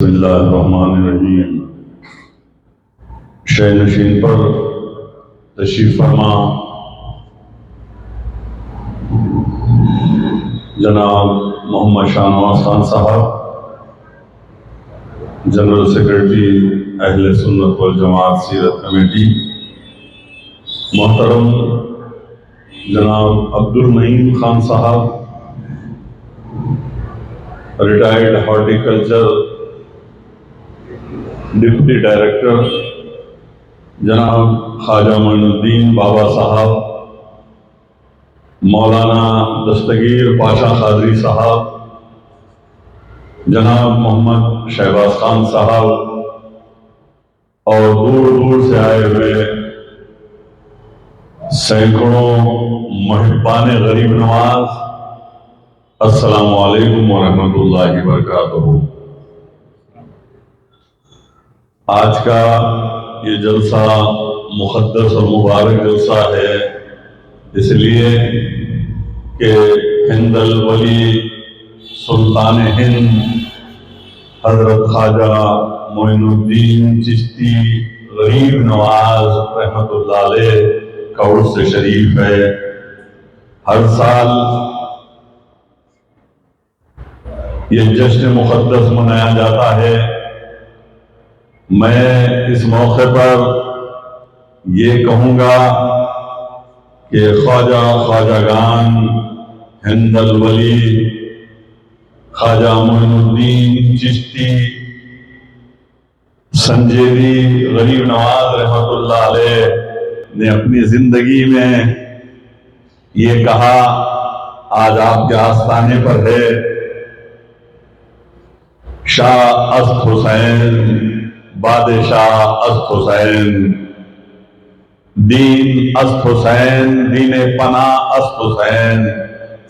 بسم اللہ الرحمن الرحیم۔ شہ نشین پر تشریف فرما جناب محمد شاہ نواز خان صاحب، جنرل سیکرٹری اہل سنت والجماعت سیرت کمیٹی، محترم جناب عبد المعین خان صاحب، ریٹائرڈ ہارٹیکلچر ڈپٹی ڈائریکٹر جناب خواجہ معین الدین بابا صاحب، مولانا دستگیر پاشا قادری صاحب، جناب محمد شہباز خان صاحب اور دور دور سے آئے ہوئے سینکڑوں محبان غریب نواز، السلام علیکم ورحمۃ اللہ وبرکاتہ۔ آج کا یہ جلسہ مقدس اور مبارک جلسہ ہے، اس لیے کہ ہند الولی سلطان ہند حضرت خواجہ معین الدین چشتی غریب نواز رحمۃ اللہ علیہ کا عرس شریف ہے۔ ہر سال یہ جشن مقدس منایا جاتا ہے۔ میں اس موقع پر یہ کہوں گا کہ خواجگان ہند الولی خواجہ معین الدین چشتی سنجیری غریب نواز رحمۃ اللہ علیہ نے اپنی زندگی میں یہ کہا، آج آپ کے آستانے پر ہے، شاہ است حسین بادشاہ است حسین، دین است حسین دین پناہ است حسین،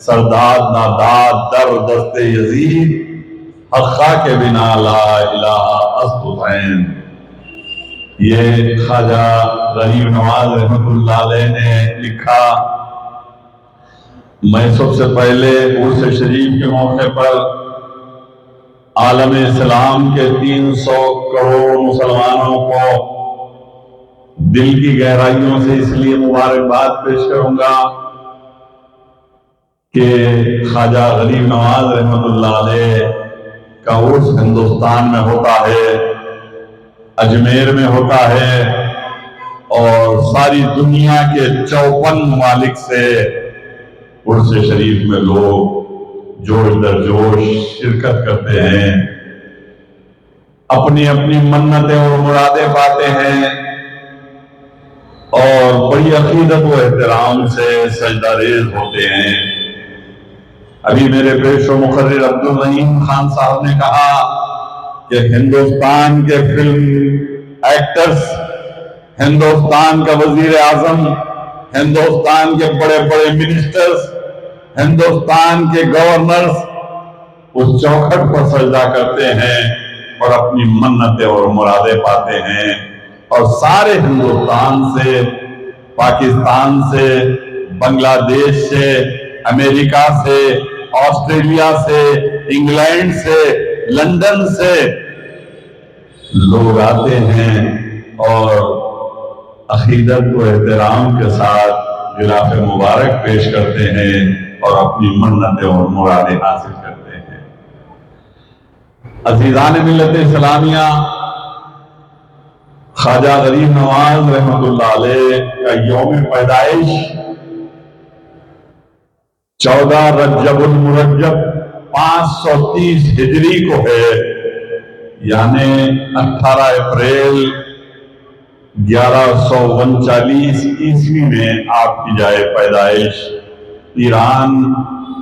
سرداد ناداد در دست یزید، حقا کے بنا لا الہ است حسین۔ یہ خواجہ غریب نواز رحمۃ اللہ علیہ نے لکھا۔ میں سب سے پہلے عرس شریف کے موقع پر عالم اسلام کے 300 کروڑ مسلمانوں کو دل کی گہرائیوں سے اس لیے مبارکباد پیش کروں گا کہ خواجہ غریب نواز رحمۃ اللہ علیہ کا عرس ہندوستان میں ہوتا ہے، اجمیر میں ہوتا ہے، اور ساری دنیا کے 54 ممالک سے عرس شریف میں لوگ جوش در جوش شرکت کرتے ہیں، اپنی اپنی منتیں اور مرادیں پاتے ہیں، اور بڑی عقیدت و احترام سے سجدہ ریز ہوتے ہیں۔ ابھی میرے پیش و مقرر عبد المعین خان صاحب نے کہا کہ ہندوستان کے فلم ایکٹرز، ہندوستان کا وزیر اعظم، ہندوستان کے بڑے بڑے منسٹرز، ہندوستان کے گورنرز اس چوکھٹ پر سجدہ کرتے ہیں اور اپنی منتیں اور مرادیں پاتے ہیں، اور سارے ہندوستان سے، پاکستان سے، بنگلہ دیش سے، امریکہ سے، آسٹریلیا سے، انگلینڈ سے، لندن سے لوگ آتے ہیں اور عقیدت و احترام کے ساتھ غلاف مبارک پیش کرتے ہیں اور اپنی منتیں اور مرادیں حاصل کرتے ہیں۔ عزیزان ملت اسلامیہ، خواجہ غریب نواز رحمۃ اللہ علیہ کا یوم پیدائش 14 رجب المرجب 530 ہجری کو ہے، یعنی 18 اپریل 1139 عیسوی میں آپ کی جائے پیدائش۔ ایران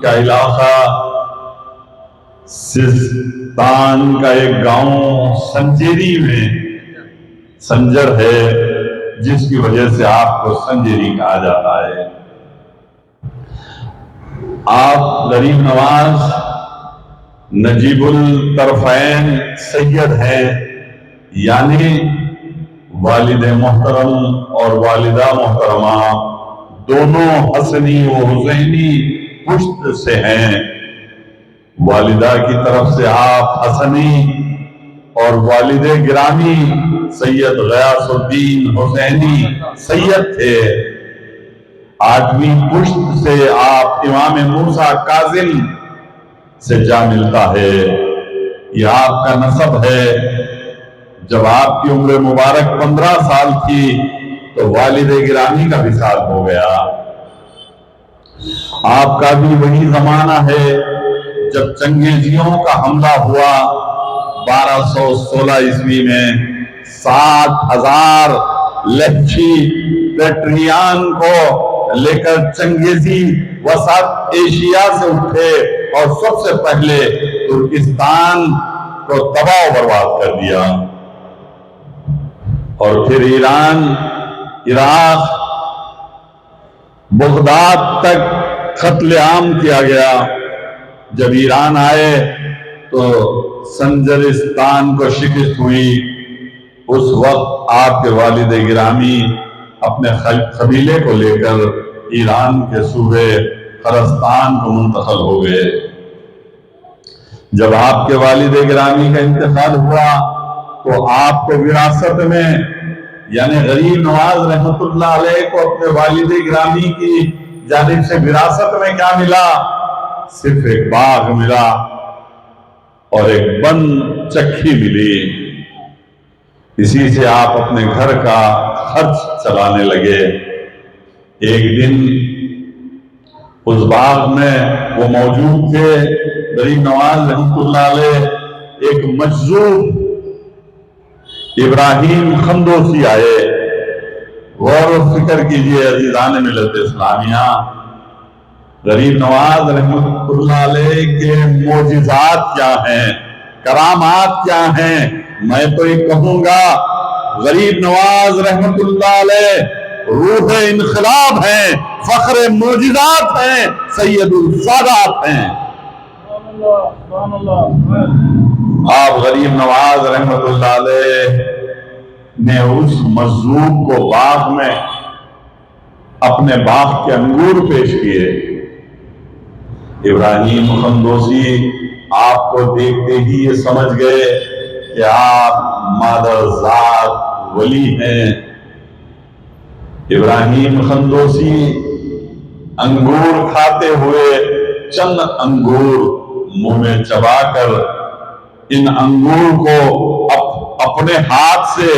کا علاقہ سیستان کا ایک گاؤں سنجیری میں سنجر ہے، جس کی وجہ سے آپ کو سنجیری کہا جاتا ہے۔ آپ غریب نواز نجیب الطرفین سید ہیں، یعنی والد محترم اور والدہ محترمہ دونوں حسنی و حسینی پشت سے ہیں۔ والدہ کی طرف سے آپ حسنی اور والد گرامی سید غیاث الدین حسینی سید تھے۔ 8ویں پشت سے آپ امام موسیٰ کاظم سے جا ملتا ہے، یہ آپ کا نسب ہے۔ جب آپ کی عمر مبارک 15 سال تھی تو والد گرامی کا وصال ہو گیا۔ آپ کا بھی وہی زمانہ ہے جب چنگیزیوں کا حملہ ہوا 1216 عیسوی میں۔ 60,000 لچھی پیٹریان کو لے کر چنگیزی وسط ایشیا سے اٹھے اور سب سے پہلے ترکستان کو تباہ و برباد کر دیا، اور پھر ایران، عراق، بغداد تک قتل عام کیا گیا۔ جب ایران آئے تو سنجرستان کو شکست ہوئی۔ اس وقت آپ کے والد گرامی اپنے قبیلے کو لے کر ایران کے صوبے خراسان کو منتقل ہو گئے۔ جب آپ کے والد گرامی کا انتقال ہوا تو آپ کو وراثت میں، یعنی غریب نواز رحمت اللہ علیہ کو اپنے والد گرامی کی جانب سے وراثت میں کیا ملا؟ صرف ایک باغ ملا اور ایک بند چکی ملی۔ اسی سے آپ اپنے گھر کا خرچ چلانے لگے۔ ایک دن اس باغ میں وہ موجود تھے، غریب نواز رحمت اللہ علیہ، ایک مجذوب ابراہیم خندوسی آئے۔ غور و فکر کیجئے عزیزان ملت اسلامیہ، غریب نواز رحمت اللہ علیہ کے معجزات کیا ہیں، کرامات کیا ہیں؟ میں تو یہ کہوں گا غریب نواز رحمت اللہ علیہ روح انقلاب ہیں، فخر معجزات ہیں، سید السادات ہیں۔ آپ غریب نواز رحمت اللہ علیہ نے اس مظلوم کو باغ میں اپنے باغ کے انگور پیش کیے۔ ابراہیم خندوسی آپ کو دیکھتے ہی یہ سمجھ گئے کہ آپ مادر ذات ولی ہیں۔ ابراہیم خندوسی انگور کھاتے ہوئے چند انگور منہ میں چبا کر ان انگور کو اپنے ہاتھ سے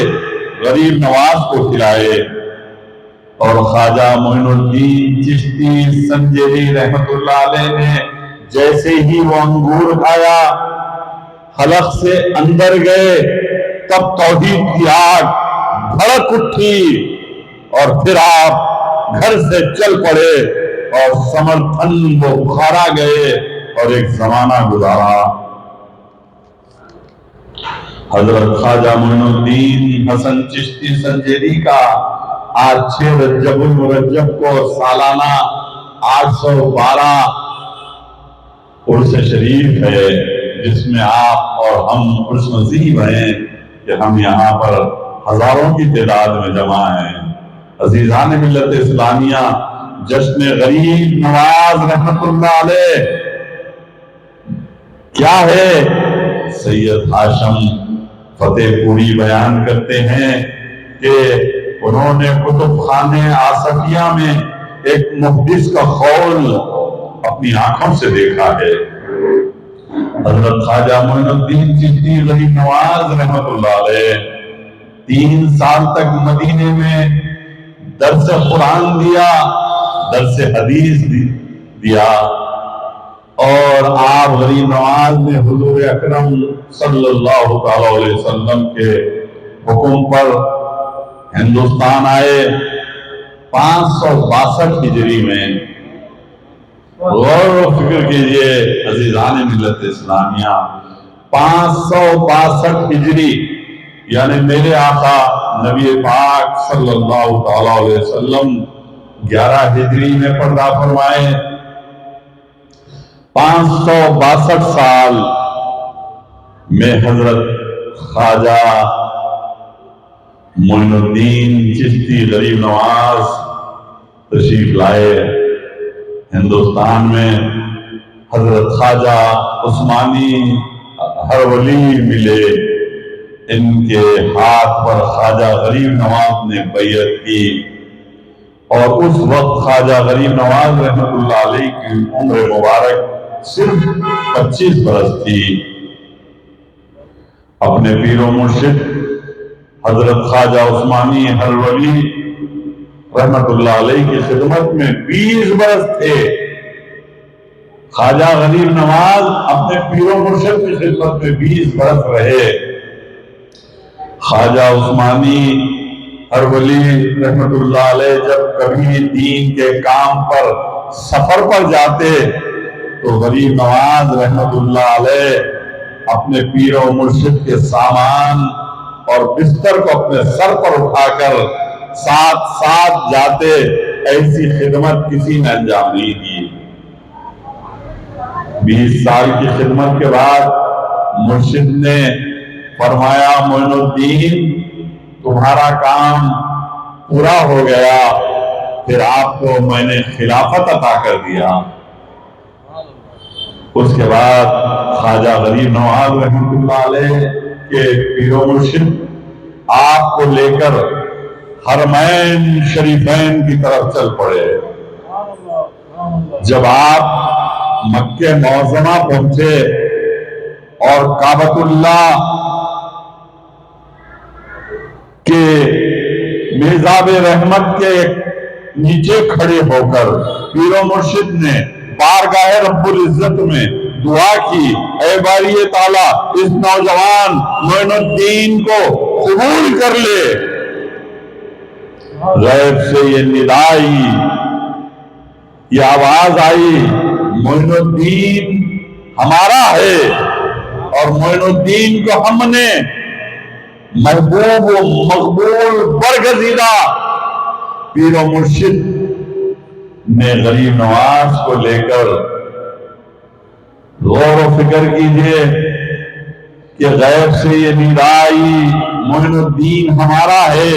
غریب نواز کو کھلائے، اور خواجہ معین الدین چشتی سنجری رحمت اللہ علیہ نے جیسے ہی وہ انگور کھایا، حلق سے اندر گئے، تب توحید کی آگ بھڑک اٹھی، اور پھر آپ گھر سے چل پڑے اور سمرتھن وہ بخارا گئے اور ایک زمانہ گزارا۔ حضرت خواجہ معین الدین حسن چشتی سنجری کا آج 6 رجب المرجب کو سالانہ 812 عرس شریف ہے، جس میں آپ اور ہم خوش نصیب ہیں کہ ہم یہاں پر ہزاروں کی تعداد میں جمع ہیں۔ عزیزان ملت اسلامیہ، جشن غریب نواز رحمت اللہ علیہ کیا ہے؟ سید ہاشم فتح پوری بیان کرتے ہیں کہ انہوں نے کتب خانے آصفیہ میں ایک محدث کا قول اپنی آنکھوں سے دیکھا ہے۔ حضرت خواجہ معین الدین چشتی غریب نواز رحمت اللہ علیہ 3 سال تک مدینے میں درس قرآن دیا، درس حدیث دیا، اور آپ غریب نواز نے حضور اکرم صلی اللہ تعالی علیہ وسلم کے حکم پر ہندوستان آئے 562 ہجری میں۔ غور و فکر کیجئے عزیزان ملت اسلامیہ، 562 ہجری، یعنی میرے آقا نبی پاک صلی اللہ تعالی علیہ وسلم 11 ہجری میں پردہ فرمائے۔ 562 سال میں حضرت خواجہ معین الدین چشتی غریب نواز تشریف لائے ہندوستان میں۔ حضرت خواجہ عثمانی ہرولی ملے، ان کے ہاتھ پر خواجہ غریب نواز نے بیعت کی، اور اس وقت خواجہ غریب نواز رحمۃ اللہ علیہ کی عمر مبارک صرف 25 برس تھی۔ اپنے پیر و مرشد حضرت خواجہ عثمانی حلولی رحمۃ اللہ علیہ کی خدمت میں 20 برس تھے۔ خواجہ غریب نواز اپنے پیر و مرشد کی خدمت میں 20 برس رہے۔ خواجہ عثمانی حلولی رحمۃ اللہ علیہ جب کبھی دین کے کام پر سفر پر جاتے تو غریب نواز رحمۃ اللہ علیہ اپنے پیر و مرشد کے سامان اور بستر کو اپنے سر پر اٹھا کر ساتھ ساتھ جاتے۔ ایسی خدمت کسی نے انجام نہیں دی۔ 20 سال کی خدمت کے بعد مرشد نے فرمایا، معین الدین تمہارا کام پورا ہو گیا، پھر آپ کو میں نے خلافت عطا کر دیا۔ اس کے بعد خواجہ غریب نواز رحمۃ اللہ علیہ کے پیر و مرشد آپ کو لے کر حرمین شریفین کی طرف چل پڑے۔ جب آپ مکہ معظمہ پہنچے اور کعبۃ اللہ کے میزاب رحمت کے نیچے کھڑے ہو کر پیر و مرشد نے بارگاہ رب العزت میں دعا کی، اے باری تعالیٰ اس نوجوان معین الدین کو قبول کر لے۔ غیب سے یہ ندا آئی، یہ آواز آئی، معین الدین ہمارا ہے، اور معین الدین کو ہم نے محبوب و مقبول برگزیدہ پیر و مرشد نے غریب نواز کو لے کر غور و فکر کیجئے کہ غیب سے یہ ندا آئی، معین الدین ہمارا ہے،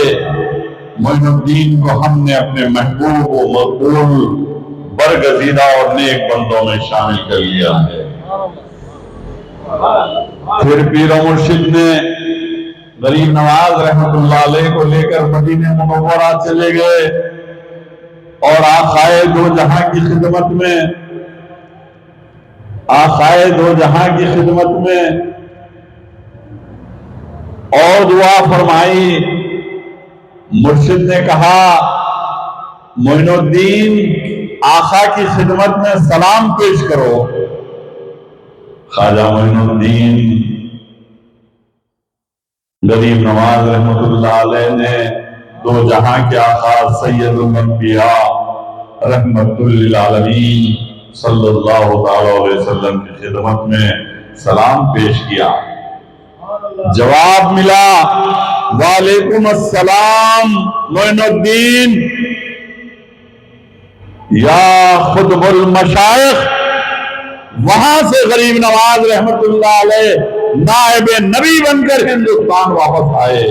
معین الدین کو ہم نے اپنے محبوب و مقبول برگزیدہ اور نیک بندوں میں شامل کر لیا ہے۔ پھر پیر و مرشد نے غریب نواز رحمۃ اللہ علیہ کو لے کر مدینہ منورہ چلے گئے، اور آقائے دو جہاں کی خدمت میں اور دعا فرمائی۔ مرشد نے کہا، معین الدین آقا کی خدمت میں سلام پیش کرو۔ خواجہ معین الدین غریب نواز رحمۃ اللہ علیہ نے دو جہاں کے آقا سید الانبیاء رحمت للعالمین صلی اللہ تعالی علیہ وسلم کی خدمت میں سلام پیش کیا۔ جواب ملا، وعلیکم السلام معین الدین یا خطب المشائخ۔ وہاں سے غریب نواز رحمت اللہ علیہ نائب نبی بن کر ہندوستان واپس آئے۔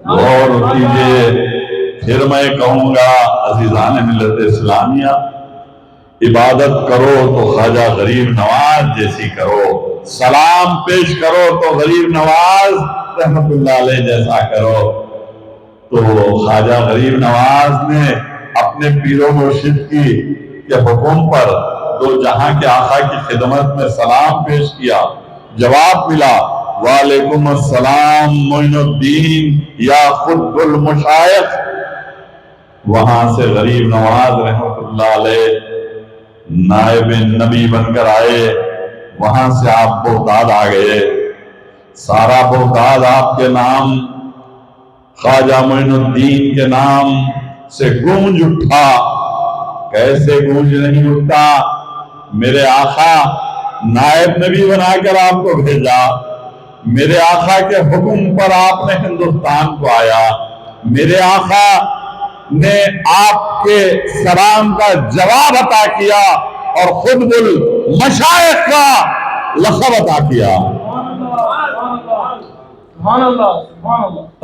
غور کیجئے، پھر میں کہوں گا عزیزان ملت اسلامیہ، عبادت کرو تو خواجہ غریب نواز جیسی کرو، سلام پیش کرو تو غریب نواز رحمت اللہ علیہ جیسا کرو۔ تو خواجہ غریب نواز نے اپنے پیر و مرشد کے حکم پر دو جہاں کے آقا کی خدمت میں سلام پیش کیا۔ جواب ملا، وعلیکم السلام معین الدین یا خطب المشائخ۔ وہاں سے غریب نواز رحمت اللہ علیہ نائب نبی بن کر آئے۔ وہاں سے آپ بغداد آ گئے، سارا بغداد آپ کے نام، خواجہ معین الدین کے نام سے گونج اٹھا۔ کیسے گونج نہیں اٹھتا؟ میرے آقا نائب نبی بنا کر آپ کو بھیجا، میرے آقا کے حکم پر آپ نے ہندوستان کو آیا، میرے آقا نے آپ کے سلام کا جواب عطا کیا اور خطب المشائخ کا لقب عطا کیا۔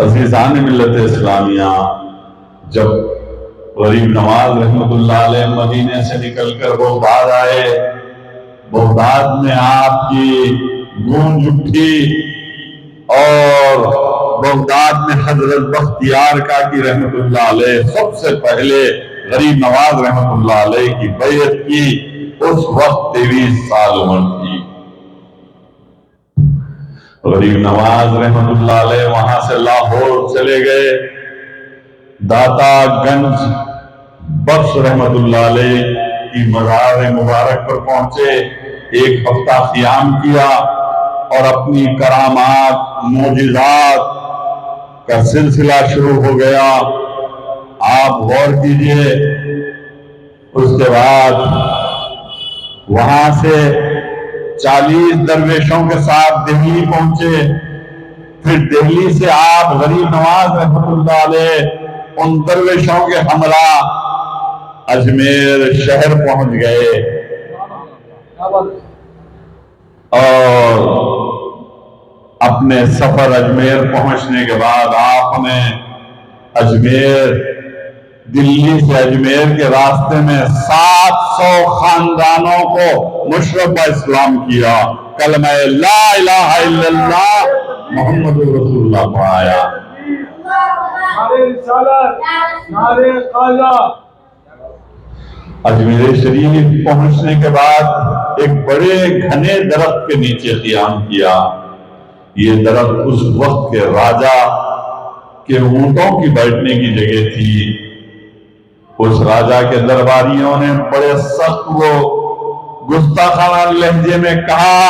عزیزان ملت اسلامیہ، جب غریب نواز رحمت اللہ علیہ مدینے سے نکل کر بغداد آئے بغداد میں آپ کی گونج اٹھی اور بغداد میں حضرت بختیار کاکی رحمت اللہ علیہ سب سے پہلے غریب نواز رحمت اللہ علیہ کی بیعت کی۔ اس وقت 23 سال عمر تھی۔ غریب نواز رحمت اللہ علیہ وہاں سے لاہور چلے گئے، داتا گنج بخش رحمت اللہ علیہ کی مزار مبارک پر پہنچے، 1 ہفتہ قیام کیا اور اپنی کرامات معجزات کا سلسلہ شروع ہو گیا۔ آپ غور کیجئے، اس کے بعد وہاں سے 40 درویشوں کے ساتھ دہلی پہنچے، پھر دہلی سے آپ غریب نواز رحمت اللہ علیہ ان درویشوں کے ہمراہ اجمیر شہر پہنچ گئے، اور اپنے سفر اجمیر پہنچنے کے بعد آپ نے اجمیر دلی سے اجمیر کے راستے میں 700 خاندانوں کو مشرف اسلام کیا، کلمہ لا الہ الا اللہ محمد رسول اللہ پڑھایا۔ اجمیر شریف پہنچنے کے بعد ایک بڑے گھنے درخت کے نیچے قیام کیا۔ یہ درخت اس وقت کے راجا کے اونٹوں کی بیٹھنے کی جگہ تھی۔ اس راجا کے درباریوں نے بڑے سخت و گستاخانہ لہجے میں کہا،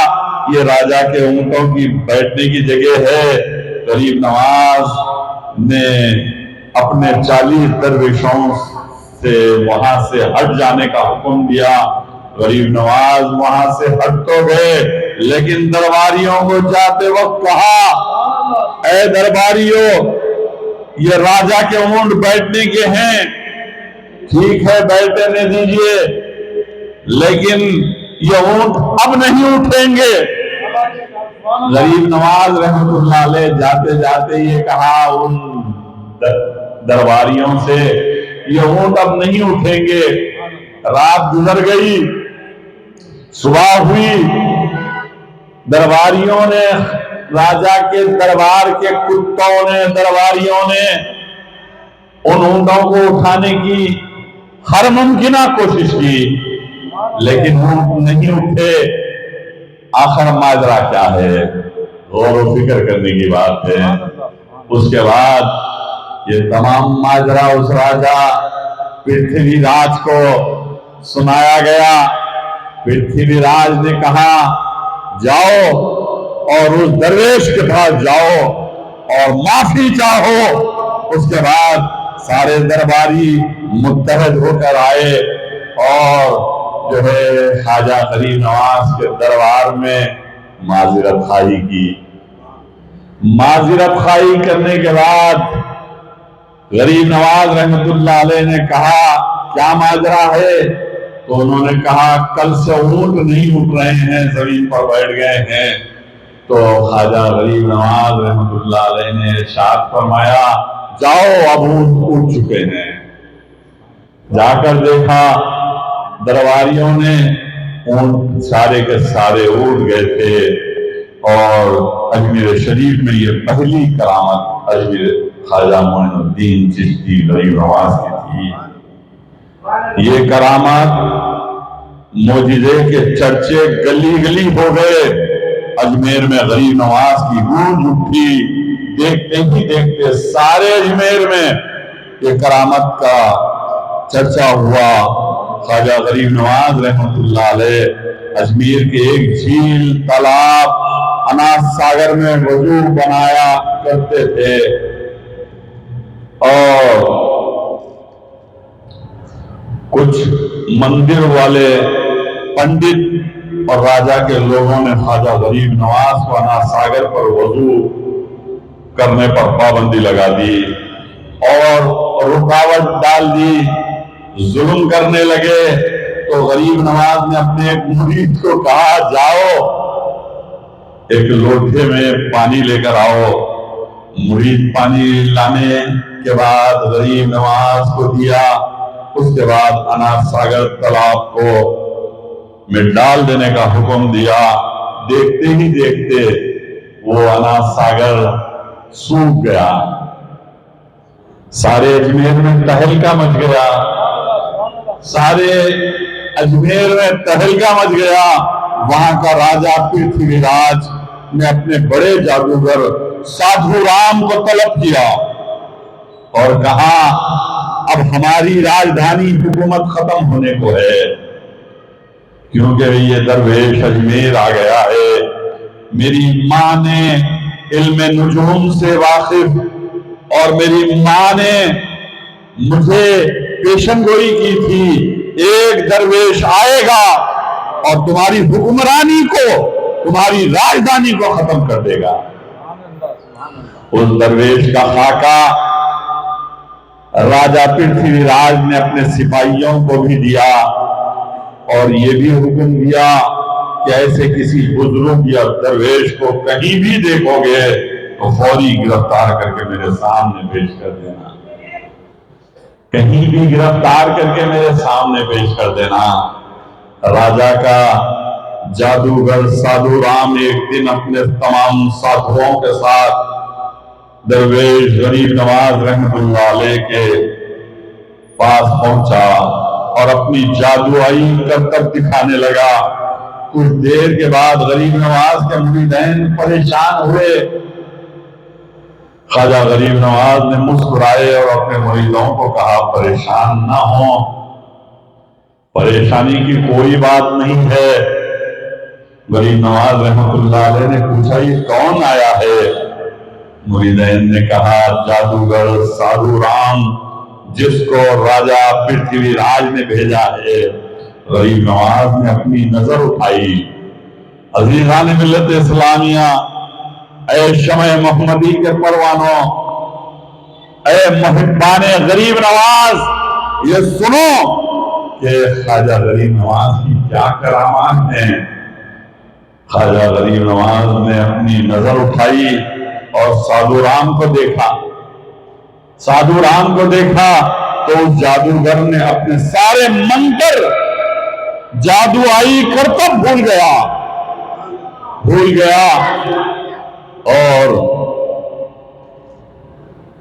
یہ راجا کے اونٹوں کی بیٹھنے کی جگہ ہے۔ غریب نواز نے اپنے 40 درویشوں سے وہاں سے ہٹ جانے کا حکم دیا۔ غریب نواز وہاں سے ہٹ تو گئے، لیکن درباریوں کو جاتے وقت کہا، اے درباریوں، یہ راجا کے اونٹ بیٹھنے کے ہیں، ٹھیک ہے بیٹھنے دیجئے، لیکن یہ اونٹ اب نہیں اٹھیں گے۔ غریب نواز رحمت اللہ علیہ جاتے جاتے یہ کہا ان درباریوں سے، یہ اونٹ اب نہیں اٹھیں گے۔ رات گزر گئی، صبح ہوئی، درباریوں نے، راجا کے دربار کے کتوں نے، درباریوں نے ان اونٹوں کو اٹھانے کی ہر ممکنہ کوشش کی، لیکن اونٹ نہیں اٹھے۔ آخر ماجرا کیا ہے؟ غور و فکر کرنے کی بات ہے۔ اس کے بعد یہ تمام ماجرا اس راجا پرتھوی راج کو سنایا گیا۔ پرتھوی راج نے کہا، جاؤ اور اس درویش کے پاس جاؤ اور معافی چاہو۔ اس کے بعد سارے درباری متحد ہو کر آئے اور جو ہے خواجہ غریب نواز کے دربار میں معذرت خواہی کی۔ معذرت خواہی کرنے کے بعد غریب نواز رحمت اللہ علیہ نے کہا، کیا ماجرا ہے؟ تو انہوں نے کہا، کل سے اونٹ نہیں اٹھ رہے ہیں، زمین پر بیٹھ گئے ہیں۔ تو خواجہ غریب نواز رحمت اللہ علیہ نے ارشاد فرمایا، جاؤ اب اونٹ اٹھ چکے ہیں۔ جا کر دیکھا، درباریوں نے اونٹ سارے کے سارے اٹھ گئے تھے، اور اجمیر شریف میں یہ پہلی کرامت اجمیر خواجہ معین الدین چشتی غریب نواز کی تھی۔ یہ کرامات معجزے کے چرچے گلی گلی ہو گئے۔ اجمیر میں غریب نواز کی گونج اٹھی، دیکھتے ہی دیکھتے سارے اجمیر میں یہ کرامت کا چرچا ہوا۔ خواجہ غریب نواز رحمت اللہ علیہ اجمیر کے ایک جھیل، تالاب، اناس ساگر میں وضو بنایا کرتے تھے، اور کچھ مندر والے پنڈت اور راجا کے لوگوں نے خواجہ غریب نواز کو اناس ساگر پر وضو کرنے پر پابندی لگا دی اور رکاوٹ ڈال دی، ظلم کرنے لگے۔ تو غریب نواز نے اپنے ایک مرید کو کہا، جاؤ ایک لوٹے میں پانی لے کر آؤ۔ مرید پانی لانے کے بعد غریب نواز کو دیا۔ اس کے بعد اناس ساگر تالاب کو میں ڈال دینے کا حکم دیا۔ دیکھتے ہی دیکھتے وہ اناج ساگر سوکھ گیا، سارے اجمیر میں تہلکا مچ گیا، سارے اجمیر میں تہلکا مچ گیا۔ وہاں کا راجہ پرتھوی راج نے اپنے بڑے جادوگر سادھو رام کو طلب کیا اور کہا اب ہماری راجدھانی حکومت ختم ہونے کو ہے، کیونکہ یہ درویش اجمیر آ گیا ہے۔ میری ماں نے علم نجوم سے واقف اور میری ماں نے مجھے پیشن گوئی کی تھی، ایک درویش آئے گا اور تمہاری حکمرانی کو، تمہاری راجدھانی کو ختم کر دے گا۔ اس درویش کا خاکہ راجہ پرتھوی راج نے اپنے سپاہیوں کو بھی دیا اور یہ بھی حکم دیا کہ ایسے کسی بزرگ یا درویش کو کہیں بھی دیکھو گے تو فوری گرفتار کر کے میرے سامنے پیش کر دینا، کہیں بھی گرفتار کر کے میرے سامنے پیش کر دینا۔ راجہ کا جادوگر سادھو رام ایک دن اپنے تمام ساتھیوں کے ساتھ درویش غریب نواز رحمت اللہ علیہ کے پاس پہنچا اور اپنی جادوئی کرتب دکھانے لگا۔ کچھ دیر کے بعد غریب نواز کے مریدین پریشان ہوئے۔ خواجہ غریب نواز نے مسکرائے اور اپنے مریدوں کو کہا پریشان نہ ہوں، پریشانی کی کوئی بات نہیں ہے۔ غریب نواز رحمت اللہ علیہ نے پوچھا یہ کون آیا ہے؟ مریدین نے کہا جادوگر سادھو رام، جس کو راجہ پرتھوی راج نے بھیجا ہے۔ غریب نواز نے اپنی نظر اٹھائی۔ عزیزان ملت اسلامیہ، اے شمع محمدی کے پروانوں، اے محبان غریب نواز، یہ سنو کہ خواجہ غریب نواز کی کیا کرامات ہیں۔ خواجہ غریب نواز نے اپنی نظر اٹھائی اور سادھو رام کو دیکھا۔ سادھو رام کو دیکھا تو اس جادوگر نے اپنے سارے منتر، جادوئی کرتب بھول گیا اور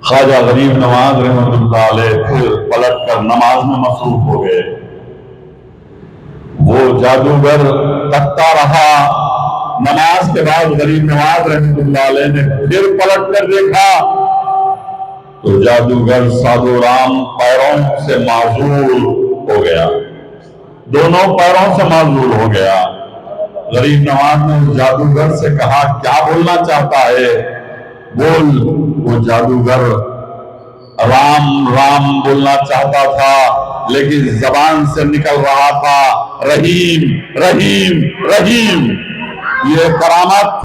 خواجہ غریب نواز رحمت اللہ علیہ پھر پلٹ کر نماز میں مصروف ہو گئے۔ وہ جادوگر تکتا رہا۔ نماز کے بعد غریب نواز رحمت اللہ علیہ نے پھر پلٹ کر دیکھا تو جادوگر سادھو رام پیروں سے معزول ہو گیا، دونوں پیروں سے معزول ہو گیا۔ غریب نواز نے اس جادوگر سے کہا کیا بولنا چاہتا ہے؟ بول۔ وہ جادوگر رام رام بولنا چاہتا تھا لیکن زبان سے نکل رہا تھا رحیم رحیم رحیم۔ یہ کرامت